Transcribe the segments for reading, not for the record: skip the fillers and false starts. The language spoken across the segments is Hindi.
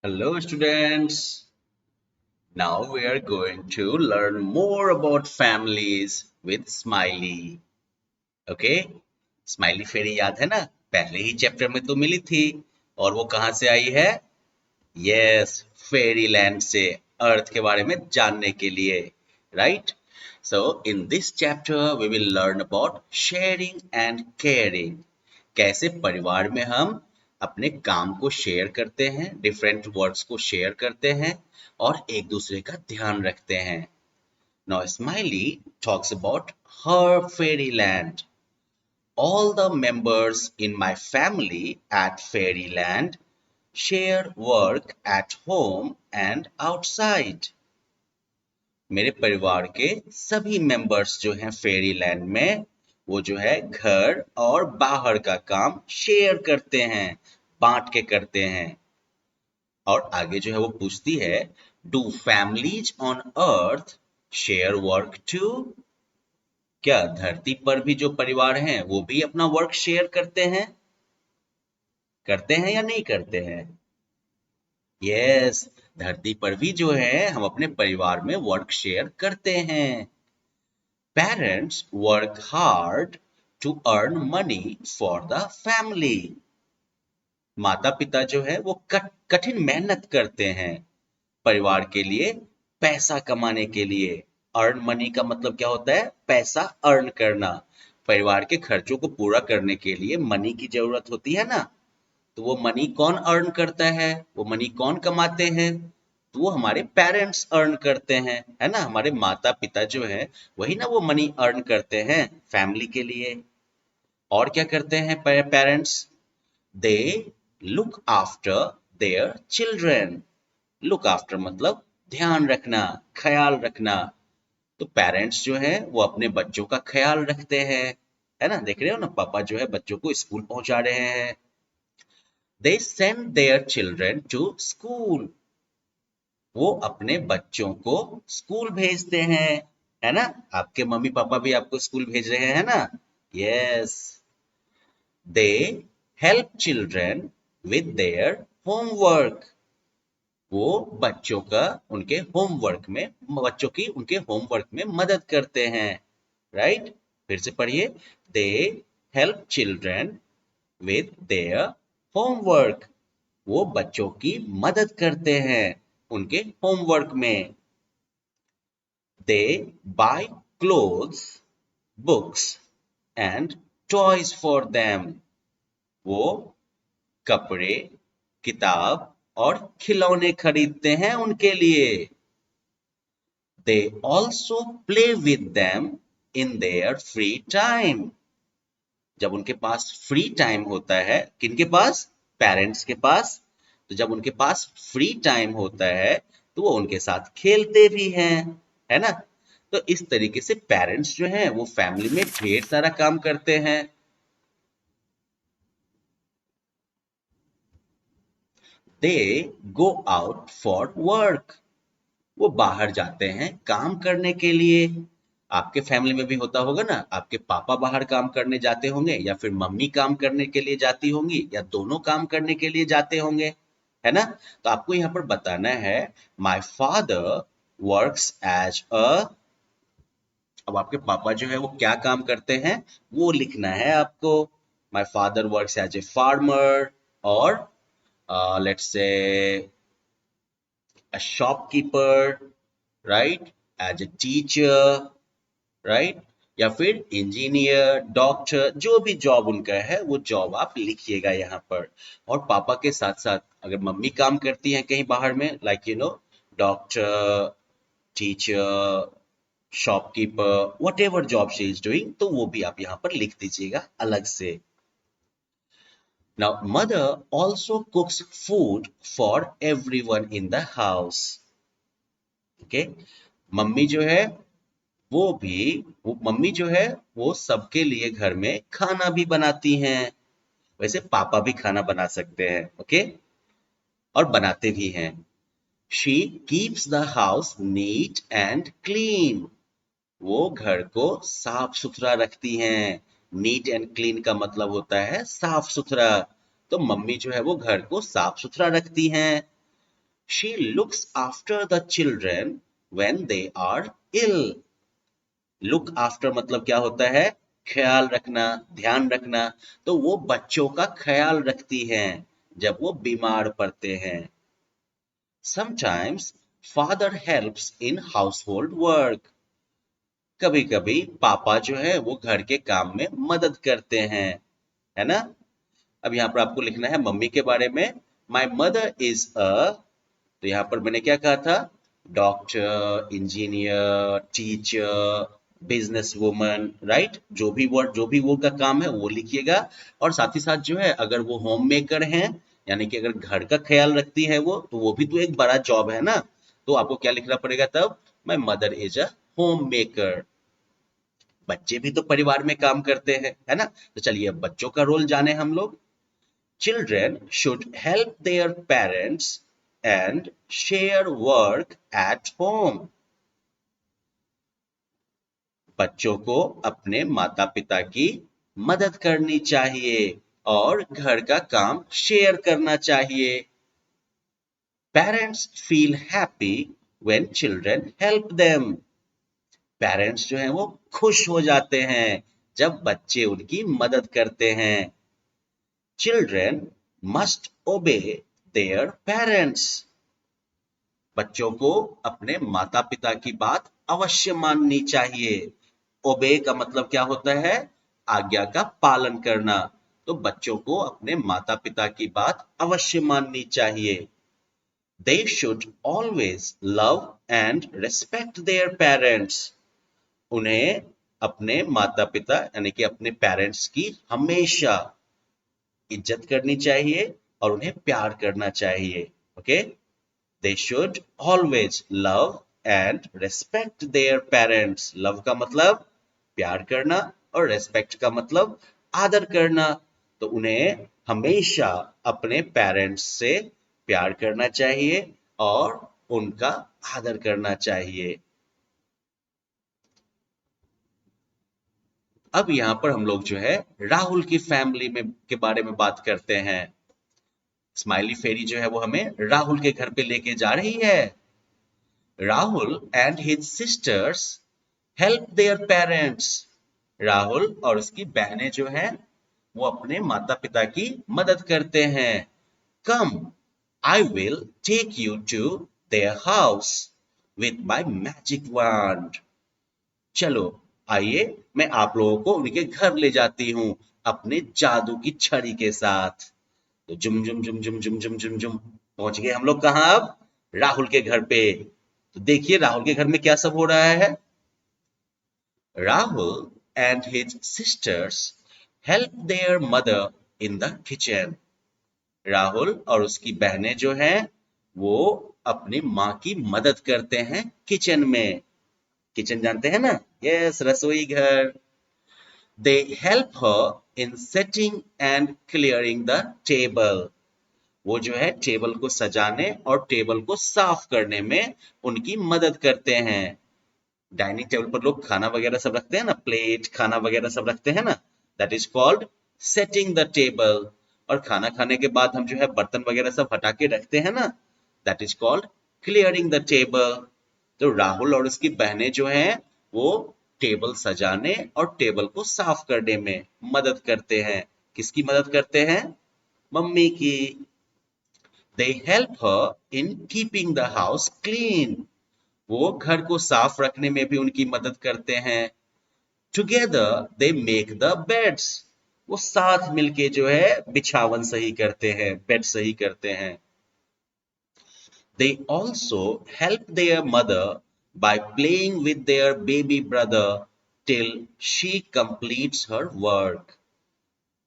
Hello, students. Now we are going to learn more about families with Smiley. Okay? Smiley फेरी याद है ना? पहले ही चैप्टर में तो मिली थी और वो कहाँ से आई है? यस, फेरी लैंड से अर्थ के बारे में जानने के लिए, right? So in this chapter we will learn about sharing and caring. कैसे परिवार में हम अपने काम को शेयर करते हैं, डिफरेंट वर्क्स को शेयर करते हैं और एक दूसरे का ध्यान रखते हैं. Now Smiley talks about her fairyland. All the members in my family at Fairyland share work at home and outside. मेरे परिवार के सभी मेंबर्स जो हैं फेरीलैंड में वो जो है घर और बाहर का काम शेयर करते हैं, बांट के करते हैं. और आगे जो है वो पूछती है, do families on earth share work too? क्या धरती पर भी जो परिवार हैं वो भी अपना वर्क शेयर करते हैं या नहीं करते हैं? यस, धरती पर भी जो है हम अपने परिवार में वर्क शेयर करते हैं. Parents work hard to earn money for the family. माता पिता जो है वो कठिन मेहनत करते हैं परिवार के लिए, पैसा कमाने के लिए. अर्न मनी का मतलब क्या होता है? पैसा अर्न करना. परिवार के खर्चों को पूरा करने के लिए मनी की जरूरत होती है ना. तो वो मनी कौन अर्न करता है, वो मनी कौन कमाते हैं? तो वो हमारे पेरेंट्स अर्न करते हैं, है ना. हमारे माता पिता जो है वही ना वो मनी अर्न करते हैं फैमिली के लिए. और क्या करते हैं parents? They look after their children. Look after मतलब ध्यान रखना, ख्याल रखना. तो पेरेंट्स जो है वो अपने बच्चों का ख्याल रखते हैं, है ना. देख रहे हो ना, पापा जो है बच्चों को स्कूल पहुंचा रहे हैं. They send their children to school. वो अपने बच्चों को स्कूल भेजते हैं, है ना. आपके मम्मी पापा भी आपको स्कूल भेज रहे हैं ना. Yes. They help children with their homework. वो बच्चों का उनके होमवर्क में मदद करते हैं, राइट. फिर से पढ़िए. They help children with their homework. वो बच्चों की मदद करते हैं उनके होमवर्क में. They buy clothes, books and toys for them. वो कपड़े, किताब और खिलौने खरीदते हैं उनके लिए. They also play with them in their free time. जब उनके पास फ्री टाइम होता है, किनके पास? पेरेंट्स के पास. तो जब उनके पास फ्री टाइम होता है तो वो उनके साथ खेलते भी हैं, है ना. तो इस तरीके से पेरेंट्स जो हैं वो फैमिली में ढेर सारा काम करते हैं. दे गो आउट फॉर वर्क. वो बाहर जाते हैं काम करने के लिए. आपके फैमिली में भी होता होगा ना, आपके पापा बाहर काम करने जाते होंगे या फिर मम्मी काम करने के लिए जाती होंगी या दोनों काम करने के लिए जाते होंगे, है ना. तो आपको यहाँ पर बताना है, my father works as a. अब आपके पापा जो है वो क्या काम करते हैं वो लिखना है आपको. My father works as a farmer और let's say a shopkeeper, right? As a teacher, right? या फिर इंजीनियर, डॉक्टर, जो भी जॉब उनका है वो जॉब आप लिखिएगा यहाँ पर. और पापा के साथ साथ अगर मम्मी काम करती हैं कहीं बाहर में, like doctor, teacher, shopkeeper, what ever job she is doing, तो वो भी आप यहाँ पर लिख दीजिएगा अलग से. Now, mother also cooks food for everyone in the house. Okay? Mummy जो है मम्मी जो है वो सबके लिए घर में खाना भी बनाती हैं. वैसे पापा भी खाना बना सकते हैं, ओके. और बनाते भी हैं. She keeps the house neat and clean. वो घर को साफ सुथरा रखती हैं. नीट एंड क्लीन का मतलब होता है साफ सुथरा. तो मम्मी जो है वो घर को साफ सुथरा रखती हैं. She looks after the children when they are ill. Look after मतलब क्या होता है? ख्याल रखना, ध्यान रखना। तो वो बच्चों का ख्याल रखती हैं जब वो बीमार पड़ते हैं। Sometimes father helps in household work. कभी कभी पापा जो है वो घर के काम में मदद करते हैं, है ना? अब यहाँ पर आपको लिखना है मम्मी के बारे में। माई मदर इज अ, तो यहाँ पर मैंने क्या कहा था? Doctor, engineer, teacher, business woman, right? जो भी वो का काम है वो लिखिएगा। और साथ ही साथ जो है अगर वो होम मेकर हैं, यानी कि अगर घर का ख्याल रखती है वो, तो वो भी तो एक बड़ा जॉब है ना। तो आपको क्या लिखना पड़ेगा तब? My mother is a home maker. बच्चे भी तो परिवार में काम करते हैं, है ना? तो चलिए अब बच्चों का रोल जाने हम लोग। Children should help their parents and share work at home. बच्चों को अपने माता पिता की मदद करनी चाहिए और घर का काम शेयर करना चाहिए। Parents feel happy when children help them. Parents जो हैं वो खुश हो जाते हैं जब बच्चे उनकी मदद करते हैं। चिल्ड्रन मस्ट ओबे देयर पेरेंट्स। बच्चों को अपने माता पिता की बात अवश्य माननी चाहिए। ओबे का मतलब क्या होता है? आज्ञा का पालन करना। तो बच्चों को अपने माता पिता की बात अवश्य माननी चाहिए। They should always love and respect their parents. उन्हें अपने माता पिता यानी कि अपने पेरेंट्स की हमेशा इज्जत करनी चाहिए और उन्हें प्यार करना चाहिए। Okay, they should always love and respect their parents. Love का मतलब प्यार करना और रेस्पेक्ट का मतलब आदर करना। तो उन्हें हमेशा अपने पेरेंट्स से प्यार करना चाहिए और उनका आदर करना चाहिए। अब यहाँ पर हम लोग जो है राहुल की फैमिली में के बारे में बात करते हैं। स्माइली फेरी जो है वो हमें राहुल के घर पे लेके जा रही है। Rahul and his sisters help their parents. Rahul और उसकी बहनें जो हैं वो अपने माता पिता की मदद करते हैं। Come, I will take you to their house with my magic wand. चलो आइए, मैं आप लोगों को उनके घर ले जाती हूँ अपने जादू की छड़ी के साथ। तो जुम जुम जुम जुम जुम जुम जुम जुम पहुंच गए हम लोग कहाँ अब? राहुल के घर पे। तो देखिए राहुल के घर में क्या सब हो रहा है। Rahul and his sisters help their mother in the kitchen. Rahul और उसकी बहनें जो हैं वो अपनी माँ की मदद करते हैं किचन में। किचन जानते हैं ना? यस, रसोई घर। They help her in setting and clearing the table. वो जो है टेबल को सजाने और टेबल को साफ करने में उनकी मदद करते हैं। डाइनिंग टेबल पर लोग खाना वगैरह सब रखते हैं ना, प्लेट खाना वगैरह सब रखते हैं ना, that is called setting the table. और खाना खाने के बाद हम जो है बर्तन वगैरह सब हटा के रखते हैं ना, that is called clearing the table. तो राहुल और उसकी बहनें जो हैं वो टेबल सजाने और टेबल को साफ करने में मदद करते हैं। किसकी मदद करते हैं? मम्मी की। They help her in keeping the house clean. वो घर को साफ रखने में भी उनकी मदद करते हैं। Together they make the beds. वो साथ मिलके जो है बिछावन सही करते हैं, बेड सही करते हैं। They also help their mother by playing with their baby brother till she completes her work.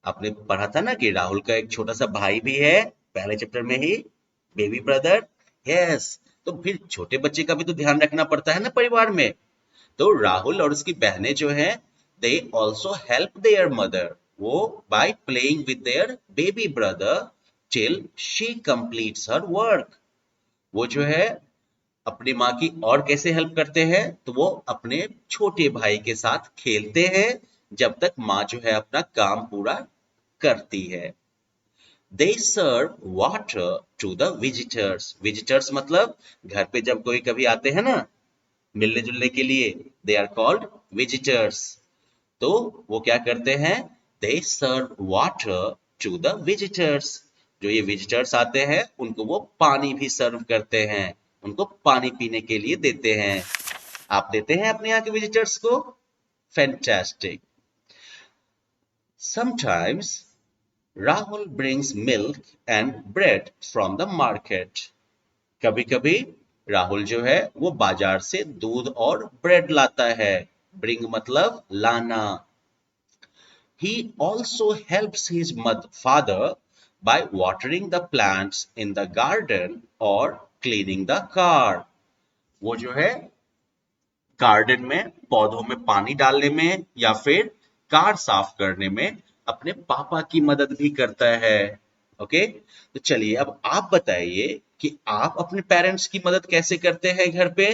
आपने पढ़ा था ना कि राहुल का एक छोटा सा भाई भी है पहले चैप्टर में ही, बेबी ब्रदर। यस, तो फिर छोटे बच्चे का भी तो ध्यान रखना पड़ता है ना परिवार में। तो राहुल और उसकी बहनें जो हैं they also help their mother, वो by playing with their baby brother till she completes her work. वो जो है अपनी माँ की और कैसे हेल्प करते हैं? तो वो अपने छोटे भाई के साथ खेलते हैं जब तक माँ जो है अपना काम पूरा करती है। They serve water to the visitors. Visitors मतलब घर पे जब कोई कभी आते हैं ना मिलने जुलने के लिए, they are called visitors. तो वो क्या करते हैं? They serve water to the visitors. जो ये विजिटर्स आते हैं उनको वो पानी भी सर्व करते हैं, उनको पानी पीने के लिए देते हैं. आप देते हैं अपने यहाँ के विजिटर्स को? Fantastic. Sometimes Rahul brings milk and bread from the market. कभी कभी राहुल जो है वो बाजार से दूध और ब्रेड लाता है. ब्रिंग मतलब लाना. He also helps his father by watering the plants in the garden or cleaning the car. वो जो है गार्डन में पौधों में पानी डालने में या फिर कार साफ करने में अपने पापा की मदद भी करता है. ओके, तो चलिए अब आप बताइए कि आप अपने पेरेंट्स की मदद कैसे करते हैं घर पे.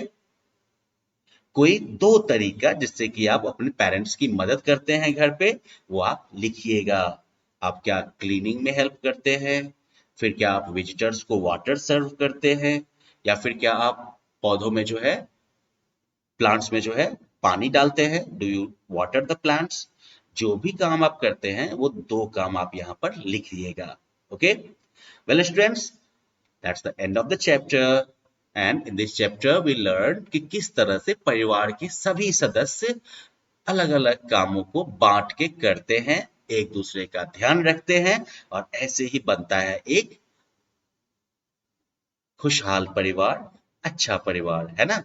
कोई दो तरीका जिससे कि आप अपने पेरेंट्स की मदद करते हैं घर पे, वो आप लिखिएगा. आप क्या क्लीनिंग में हेल्प करते हैं, फिर क्या आप विजिटर्स को वाटर सर्व करते हैं, या फिर क्या आप पौधों में जो है प्लांट्स में जो है पानी डालते हैं. Do you water the plants? जो भी काम आप करते हैं वो दो काम आप यहाँ पर लिखिएगा. Okay, well students, that's the end of the chapter. And in this chapter we learn कि किस तरह से परिवार के सभी सदस्य अलग अलग कामों को बांट के करते हैं, एक दूसरे का ध्यान रखते हैं, और ऐसे ही बनता है एक खुशहाल परिवार, अच्छा परिवार, है ना.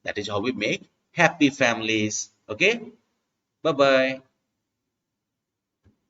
That is how we make happy families. Okay, bye bye.